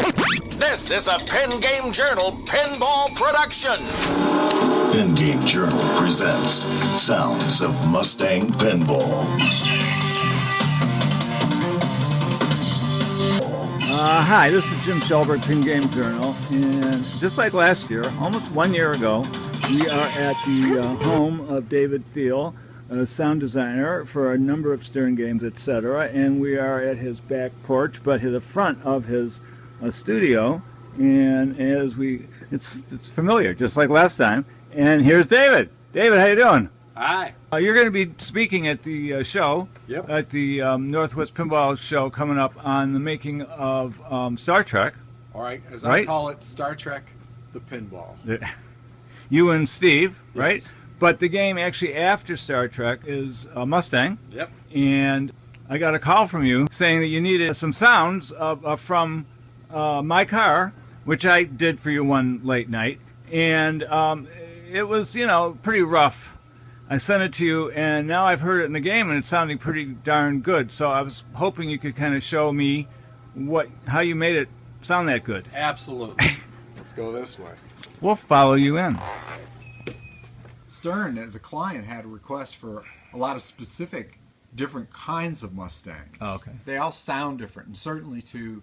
This is a PinGame Journal pinball production. PinGame Journal presents Sounds of Mustang Pinball. Hi, this is Jim Shelberg, PinGame Journal, and just like last year, almost 1 year ago, we are at the home of David Thiel, a sound designer for a number of Stern games, etc., and we are at his back porch, but at the front of his studio, and it's familiar, just like last time, and here's David. David, how you doing? Hi. You're going to be speaking at the show, Yep. at the Northwest Pinball show coming up on the making of Star Trek. All right, as Right? I call it, Star Trek, the pinball. You and Steve, Yes. right? But the game actually after Star Trek is Mustang. Yep. And I got a call from you saying that you needed some sounds from my car, which I did for you one late night. And it was, pretty rough. I sent it to you, and now I've heard it in the game, and it's sounding pretty darn good. So I was hoping you could kind of show me how you made it sound that good. Absolutely. Let's go this way. We'll follow you in. Stern, as a client, had a request for a lot of specific different kinds of Mustangs. Oh, okay. They all sound different, and certainly to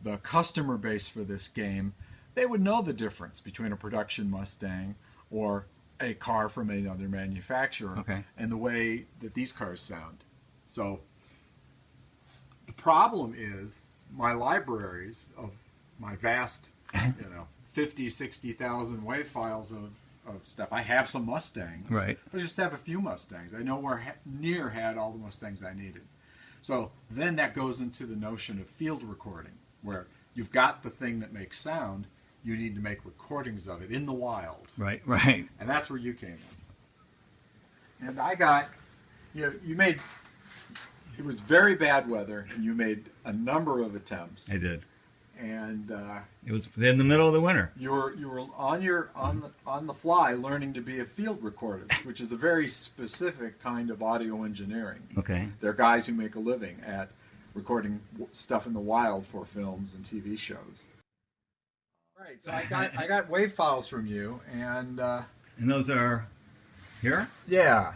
the customer base for this game, they would know the difference between a production Mustang or a car from another manufacturer, Okay. and the way that these cars sound. So the problem is my libraries of my vast, 50, 60,000 WAV files of stuff. I have some Mustangs, Right. but I just have a few Mustangs. I nowhere near had all the Mustangs I needed. So then that goes into the notion of field recording, where you've got the thing that makes sound, you need to make recordings of it in the wild. Right. And that's where you came in. And I got, you made, it was very bad weather, and you made a number of attempts. I did. And It was in the middle of the winter. you were on the fly learning to be a field recordist, which is a very specific kind of audio engineering. Okay. They're guys who make a living at recording stuff in the wild for films and TV shows. All right, so I got WAV files from you, and And those are here? yeah.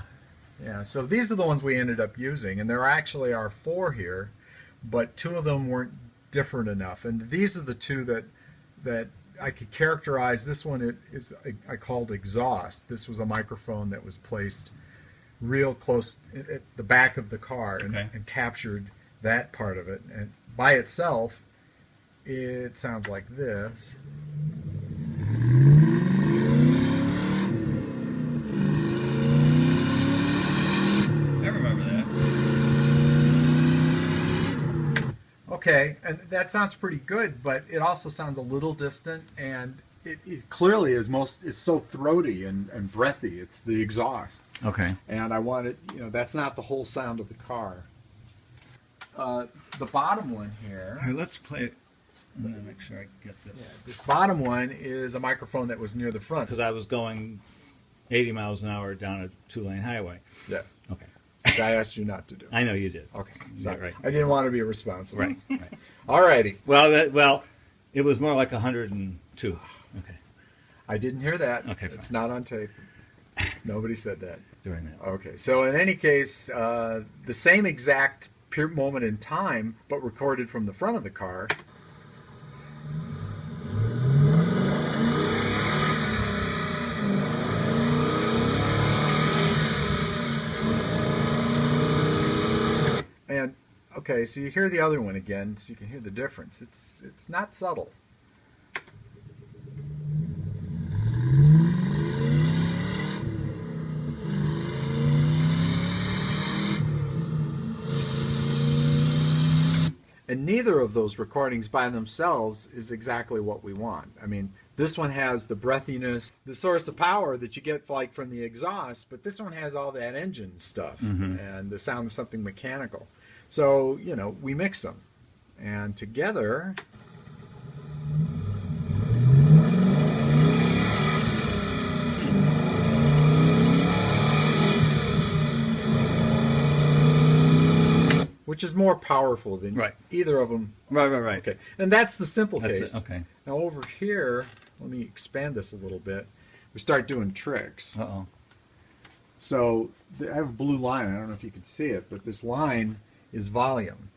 So these are the ones we ended up using, and there actually are 4 here, but 2 of them weren't different enough, and these are the 2 that I could characterize. This one I called exhaust. This was a microphone that was placed real close at the back of the car and captured that part of it, and by itself it sounds like this. I remember that. Okay, and that sounds pretty good, but it also sounds a little distant, and it clearly is so throaty and breathy. It's the exhaust. Okay. And I wanted, that's not the whole sound of the car. The bottom one here, All right, let's play it. I'm going to make sure I get this. this bottom one is a microphone that was near the front. Because I was going 80 miles an hour down a 2-lane highway. Yes, Okay. which I asked you not to do. I know you did. Okay, Yeah, sorry. right. I didn't want to be irresponsible. Right. Alrighty, Well, it was more like 102. Okay. I didn't hear that. Okay, it's fine. not on tape. Nobody said that. During that. Okay, so in any case, the same exact moment in time, but recorded from the front of the car. And okay, so you hear the other one again, so you can hear the difference. It's not subtle. And neither of those recordings by themselves is exactly what we want. I mean, this one has the breathiness, the source of power that you get like from the exhaust, but this one has all that engine stuff and the sound of something mechanical. So, we mix them. And together, which is more powerful than either of them. Right. Okay, and that's the simple That's case. it. Okay. Now over here, let me expand this a little bit. We start doing tricks. Uh-oh. So I have a blue line. I don't know if you can see it, but this line is volume.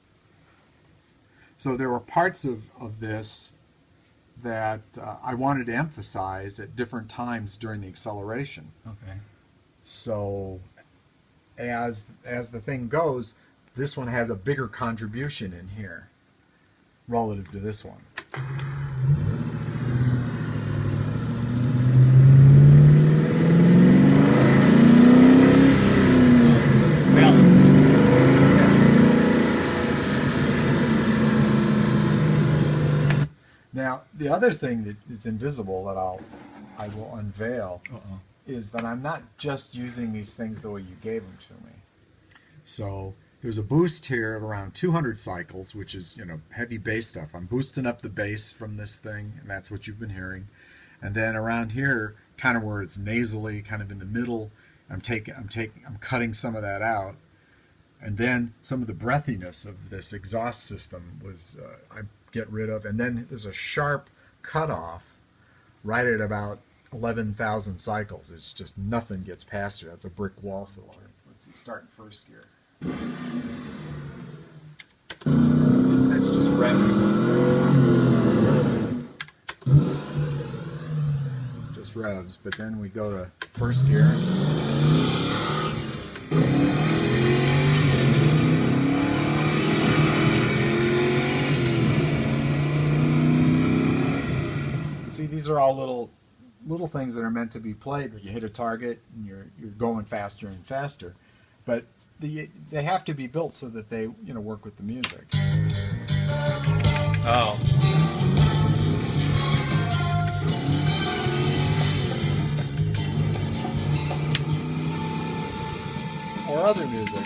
So there were parts of this that I wanted to emphasize at different times during the acceleration. Okay. So as the thing goes, this one has a bigger contribution in here relative to this one. Now, the other thing that is invisible that I will unveil is that I'm not just using these things the way you gave them to me. So there's a boost here of around 200 cycles, which is, heavy bass stuff. I'm boosting up the bass from this thing, and that's what you've been hearing. And then around here, kind of where it's nasally, kind of in the middle, I'm cutting some of that out. And then some of the breathiness of this exhaust system was I get rid of. And then there's a sharp cutoff right at about 11,000 cycles. It's just nothing gets past you. That's a brick wall filter. Let's see, start in first gear. That's just rev. Just revs. But then we go to first gear. See, these are all little things that are meant to be played where you hit a target and you're going faster and faster, but they have to be built so that they work with the music. Oh. Or other music.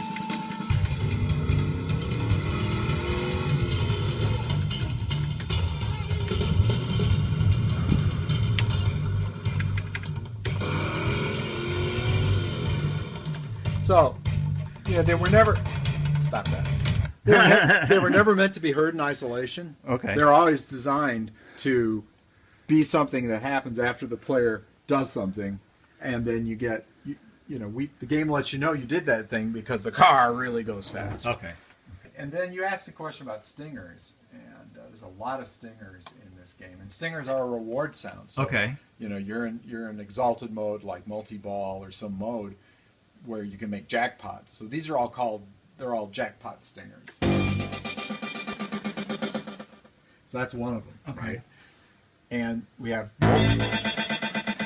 So, they were never. Stop that. They were never meant to be heard in isolation. Okay. They're always designed to be something that happens after the player does something, and then you get, the game lets you know you did that thing because the car really goes fast. Okay. And then you asked the question about stingers, and there's a lot of stingers in this game, and stingers are a reward sound. So, Okay. You're in exalted mode like multi-ball or some mode where you can make jackpots. So these are they're all jackpot stingers. So that's one of them, right? And we have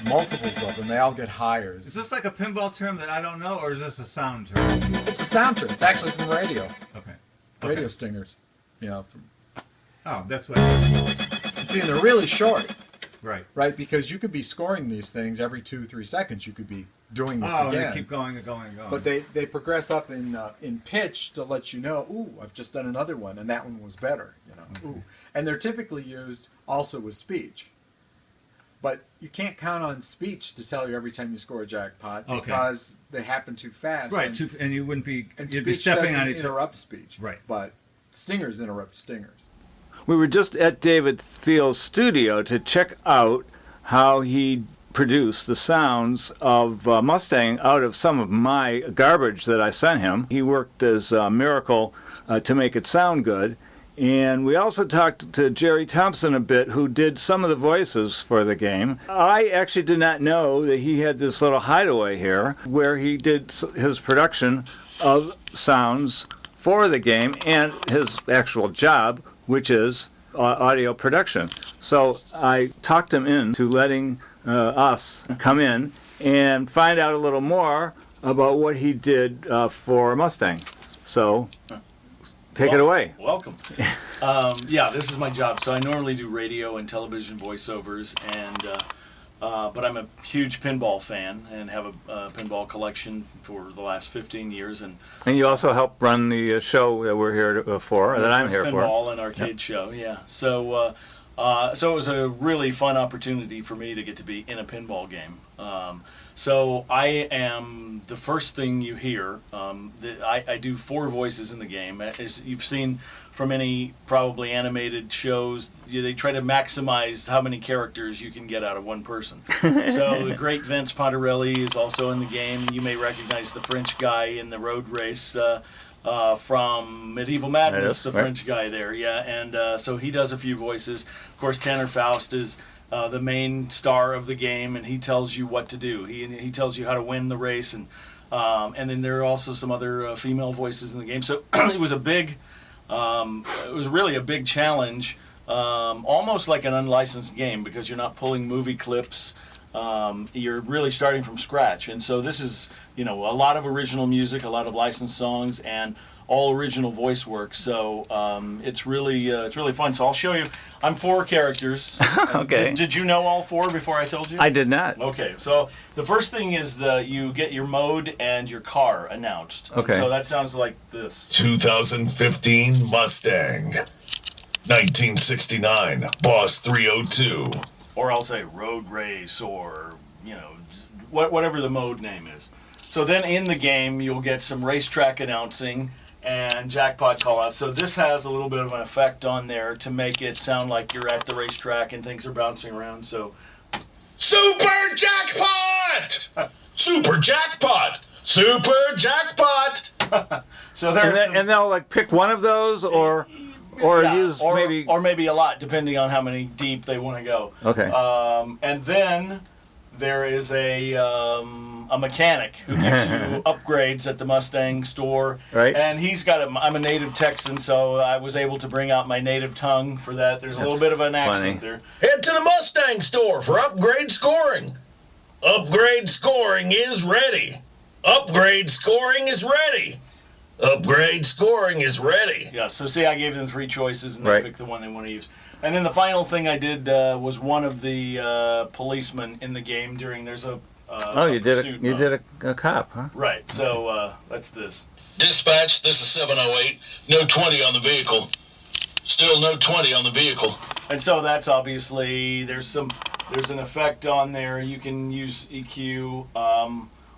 multiples of them. They all get higher. Is this like a pinball term that I don't know, or is this a sound term? It's a sound term. It's actually from radio. Okay. Radio stingers. Oh, that's what. See, and they're really short. Right. Right, because you could be scoring these things every 2-3 seconds. You could be doing this again. again. They keep going and going and going. But they progress up in pitch to let you know, ooh, I've just done another one, and that one was better. Okay. Ooh. And they're typically used also with speech. But you can't count on speech to tell you every time you score a jackpot because they happen too fast. Right, and you wouldn't be. And you'd be speech stepping doesn't on each other. interrupt speech. Right. But stingers interrupt stingers. We were just at David Thiel's studio to check out how he produced the sounds of Mustang out of some of my garbage that I sent him. He worked as a miracle to make it sound good. And we also talked to Jerry Thompson a bit, who did some of the voices for the game. I actually did not know that he had this little hideaway here where he did his production of sounds for the game and his actual job, which is audio production. So I talked him into letting us come in and find out a little more about what he did for Mustang. So take it away. Welcome. Yeah, this is my job. So I normally do radio and television voiceovers, and but I'm a huge pinball fan and have a pinball collection for the last 15 years. And you also help run the show that we're here for, that I'm here for. Pinball and arcade show, yeah. So So it was a really fun opportunity for me to get to be in a pinball game. So I am the first thing you hear. I do 4 voices in the game. As you've seen from any probably animated shows, they try to maximize how many characters you can get out of one person. So the great Vince Pontarelli is also in the game. You may recognize the French guy in the road race from Medieval Madness, the French guy there, yeah. And so he does a few voices. Of course, Tanner Faust is the main star of the game, and he tells you what to do. He tells you how to win the race, and then there are also some other female voices in the game. So it was really a big challenge, almost like an unlicensed game, because you're not pulling movie clips. You're really starting from scratch, and so this is, a lot of original music, a lot of licensed songs, and all original voice work. So it's really fun. So I'll show you. I'm 4 characters. Okay. Did you know all 4 before I told you? I did not. Okay. So the first thing is you get your mode and your car announced. Okay. And so that sounds like this. 2015 Mustang. 1969 Boss 302. Or I'll say road race, or whatever the mode name is. So then in the game you'll get some racetrack announcing and jackpot callouts. So this has a little bit of an effect on there to make it sound like you're at the racetrack and things are bouncing around. So Super Jackpot! Super Jackpot! Super Jackpot! so there's And they'll like pick one of those, or use maybe or maybe a lot, depending on how many deep they want to go. Okay. And then there is a mechanic who gives you upgrades at the Mustang store. Right. And he's got I'm a native Texan, so I was able to bring out my native tongue for that. There's a little bit of an accent there. Head to the Mustang store for upgrade scoring. Upgrade scoring is ready. Upgrade scoring is ready. Upgrade scoring is ready. Yeah, so see, I gave them 3 choices, and they Right. picked the one they want to use. And then the final thing I did was one of the policemen in the game there's a you pursuit mode. did a cop, huh? Right, so that's this. Dispatch, this is 708. No 20 on the vehicle. Still no 20 on the vehicle. And so that's obviously, there's an effect on there. You can use EQ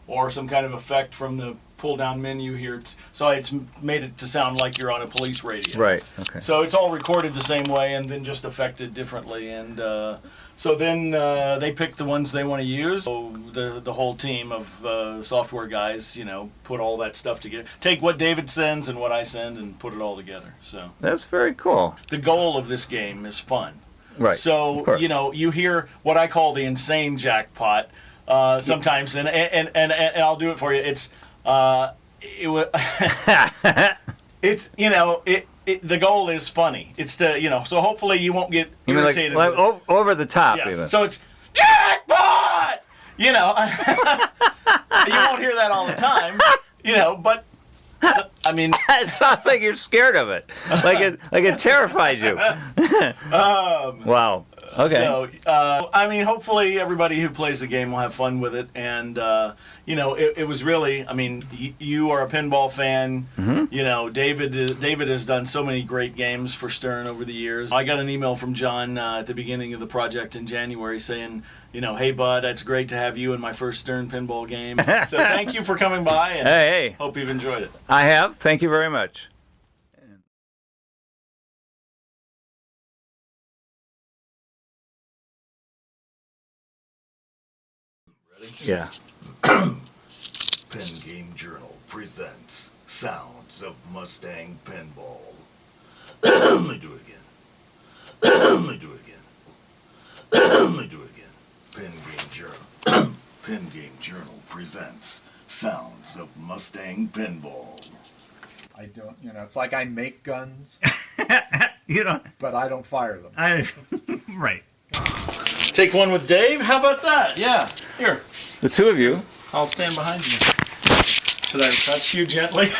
or some kind of effect from the pull-down menu here. So it's made it to sound like you're on a police radio. Right. Okay. So it's all recorded the same way and then just affected differently. And so then they pick the ones they want to use. So the whole team of software guys, put all that stuff together. Take what David sends and what I send and put it all together. So That's very cool. the goal of this game is fun. Right. So, of course. you hear what I call the insane jackpot sometimes, and I'll do it for you. It's it's the goal is funny. It's to so hopefully you won't get You mean irritated. like with over the top, yes. even. So it's jackpot. You won't hear that all the time. But I mean, It sounds like you're scared of it. Like it terrifies you. Wow. Okay. So, I mean, hopefully everybody who plays the game will have fun with it. And, it was really, I mean, you are a pinball fan. Mm-hmm. David has done so many great games for Stern over the years. I got an email from John at the beginning of the project in January saying, hey, bud, it's great to have you in my first Stern pinball game. So thank you for coming by, and Hey. hope you've enjoyed it. I have. Thank you very much. Yeah. PinGame Journal presents Sounds of Mustang Pinball. Let me do it again. Let me do it again. Let me do it again. PinGame Journal. PinGame Journal presents Sounds of Mustang Pinball. I don't, it's like I make guns, You don't. but I don't fire them. Right. Take one with Dave? How about that? Yeah. Here. The two of you. I'll stand behind you. Should I touch you gently?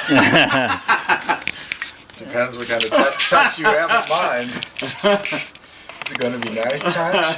Depends what kind of touch you have in mind. Is it going to be nice touch?